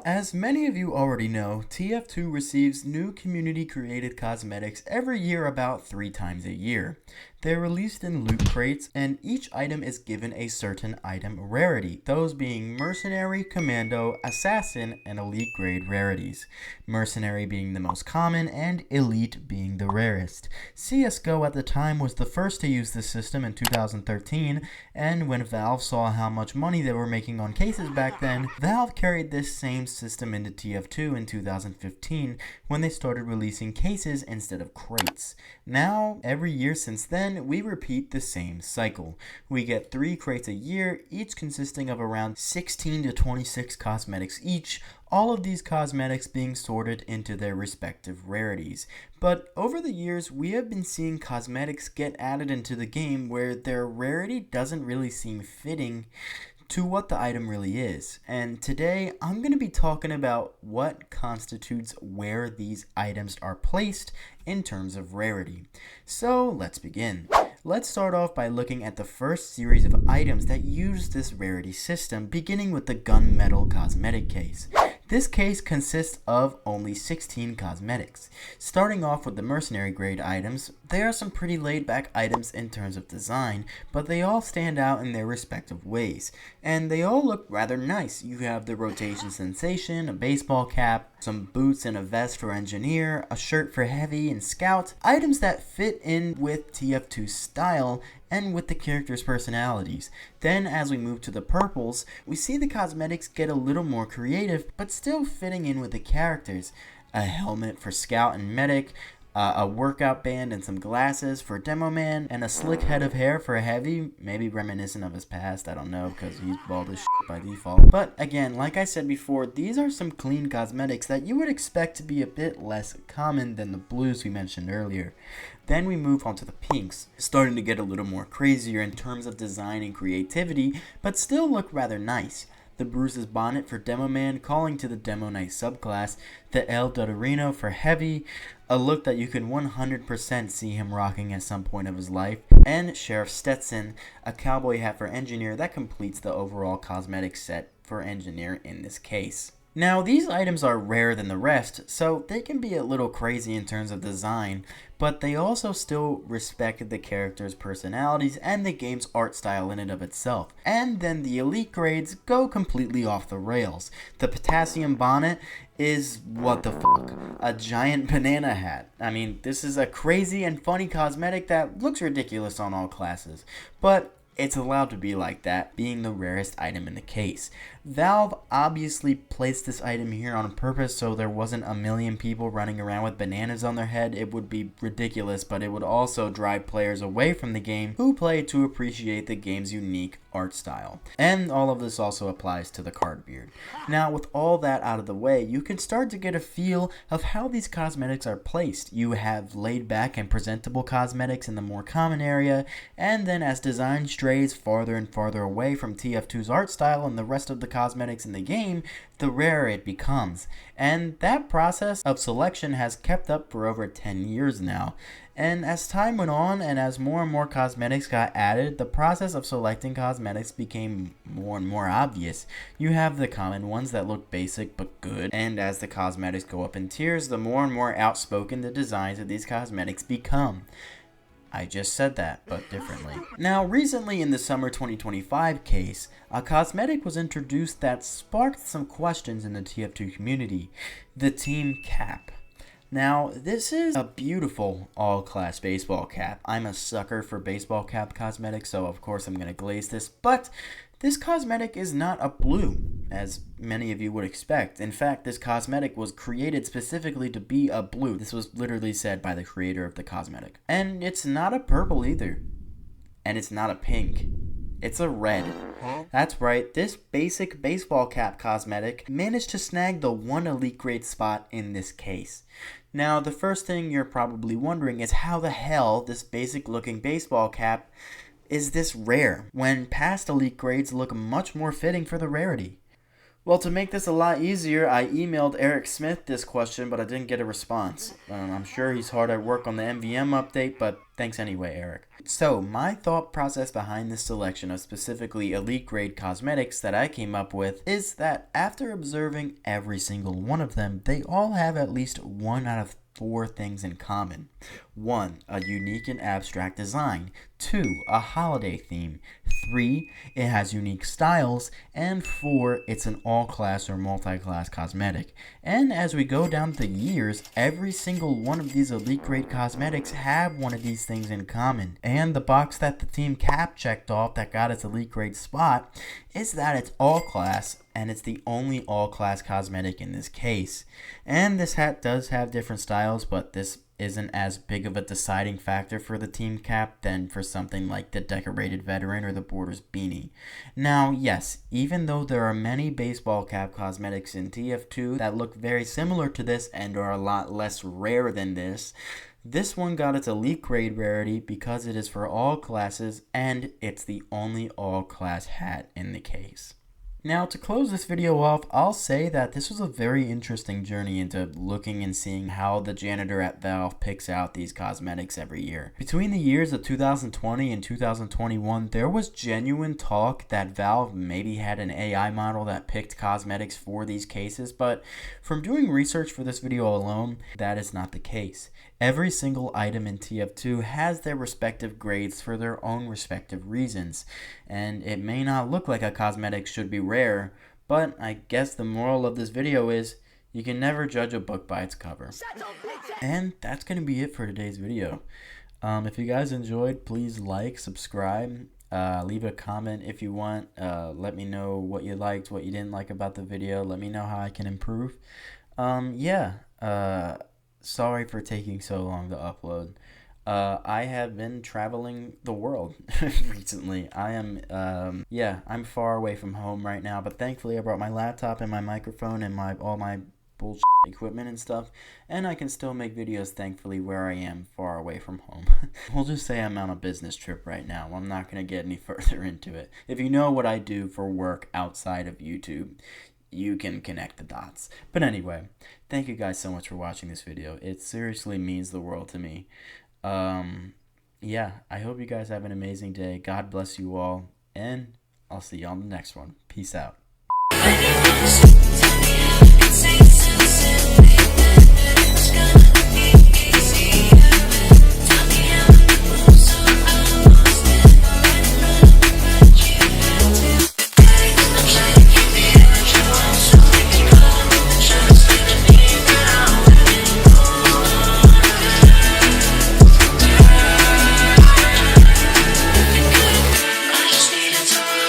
As many of you already know, TF2 receives new community-created cosmetics every year about 3 times a year. They're released in loot crates, and each item is given a certain item rarity, those being Mercenary, Commando, Assassin, and Elite grade rarities. Mercenary being the most common, and Elite being the rarest. CSGO at the time was the first to use this system in 2013, and when Valve saw how much money they were making on cases back then, Valve carried this same system into TF2 in 2015 when they started releasing cases instead of crates. Now, every year since then, we repeat the same cycle. We get 3 crates a year, each consisting of around 16 to 26 cosmetics each, all of these cosmetics being sorted into their respective rarities. But over the years, we have been seeing cosmetics get added into the game where their rarity doesn't really seem fitting to what the item really is. And today, I'm going to be talking about what constitutes where these items are placed in terms of rarity. So let's begin. Let's start off by looking at the first series of items that use this rarity system, beginning with the Gun Mettle cosmetic case. This case consists of only 16 cosmetics. Starting off with the mercenary grade items, there are some pretty laid back items in terms of design, but they all stand out in their respective ways. And they all look rather nice. You have the rotation sensation, a baseball cap, some boots and a vest for engineer, a shirt for heavy and scout, items that fit in with TF2 style and with the characters' personalities. Then as we move to the purples, we see the cosmetics get a little more creative, but still fitting in with the characters. A helmet for scout and medic, a workout band and some glasses for demo man, and a slick head of hair for heavy, maybe reminiscent of his past, I don't know, because he's bald as shit by default. But again, like I said before, these are some clean cosmetics that you would expect to be a bit less common than the blues we mentioned earlier. Then we move on to the pinks, starting to get a little more crazier in terms of design and creativity, but still look rather nice. The Bruce's bonnet for Demo Man, calling to the Demo Knight subclass, the El Dorino for heavy, a look that you can 100% see him rocking at some point of his life, and Sheriff Stetson, a cowboy hat for engineer that completes the overall cosmetic set for engineer in this case. Now, these items are rarer than the rest, so they can be a little crazy in terms of design, but they also still respect the characters' personalities and the game's art style in and of itself. And then the elite grades go completely off the rails. The potassium bonnet is, what the fuck, a giant banana hat. I mean, this is a crazy and funny cosmetic that looks ridiculous on all classes, but it's allowed to be like that, being the rarest item in the case. Valve obviously placed this item here on purpose so there wasn't a million people running around with bananas on their head. It would be ridiculous, but it would also drive players away from the game who play to appreciate the game's unique art style. And all of this also applies to the card beard. Now, with all that out of the way, you can start to get a feel of how these cosmetics are placed. You have laid back and presentable cosmetics in the more common area, and then as design strays farther and farther away from TF2's art style and the rest of the cosmetics in the game, the rarer it becomes. And that process of selection has kept up for over 10 years now. And as time went on and as more and more cosmetics got added, the process of selecting cosmetics became more and more obvious. You have the common ones that look basic but good, and as the cosmetics go up in tiers, the more and more outspoken the designs of these cosmetics become. I just said that, but differently. Now, recently in the summer 2025 case, a cosmetic was introduced that sparked some questions in the TF2 community, the Team Cap. Now, this is a beautiful all-class baseball cap. I'm a sucker for baseball cap cosmetics, so of course I'm going to glaze this, but this cosmetic is not a blue, as many of you would expect. In fact, this cosmetic was created specifically to be a blue. This was literally said by the creator of the cosmetic. And it's not a purple either. And it's not a pink. It's a red. That's right, this basic baseball cap cosmetic managed to snag the 1 elite grade spot in this case. Now, the first thing you're probably wondering is how the hell this basic looking baseball cap is this rare, when past elite grades look much more fitting for the rarity. Well, to make this a lot easier, I emailed Eric Smith this question, but I didn't get a response. I'm sure he's hard at work on the MVM update, but thanks anyway, Eric. So, my thought process behind this selection of specifically elite grade cosmetics that I came up with is that after observing every single one of them, they all have at least 1 out of 4 things in common. 1. A unique and abstract design. 2. A holiday theme. 3. It has unique styles. And 4. It's an all-class or multi-class cosmetic. And as we go down the years, every single one of these elite grade cosmetics have one of these things in common. And the box that the team cap checked off that got its elite grade spot is that it's all-class, and it's the only all-class cosmetic in this case. And this hat does have different styles, but this isn't as big of a deciding factor for the team cap than for something like the decorated veteran or the Borders beanie. Now, yes, even though there are many baseball cap cosmetics in TF2 that look very similar to this and are a lot less rare than this one got its elite grade rarity because it is for all classes and it's the only all-class hat in the case. Now, to close this video off, I'll say that this was a very interesting journey into looking and seeing how the janitor at Valve picks out these cosmetics every year. Between the years of 2020 and 2021, there was genuine talk that Valve maybe had an AI model that picked cosmetics for these cases, but from doing research for this video alone, that is not the case. Every single item in TF2 has their respective grades for their own respective reasons, and it may not look like a cosmetic should be rare, but I guess the moral of this video is you can never judge a book by its cover. And that's going to be it for today's video. If you guys enjoyed, please like, subscribe, leave a comment if you want. Let me know what you liked, what you didn't like about the video. Let me know how I can improve. Sorry for taking so long to upload. I have been traveling the world recently. I'm far away from home right now, but thankfully I brought my laptop and my microphone and all my bullshit equipment and stuff, and I can still make videos thankfully where I am far away from home. We'll just say I'm on a business trip right now. I'm not going to get any further into it. If you know what I do for work outside of YouTube, you can connect the dots. But anyway, thank you guys so much for watching this video. It seriously means the world to me. I hope you guys have an amazing day. God bless you all, and I'll see you on the next one. Peace out.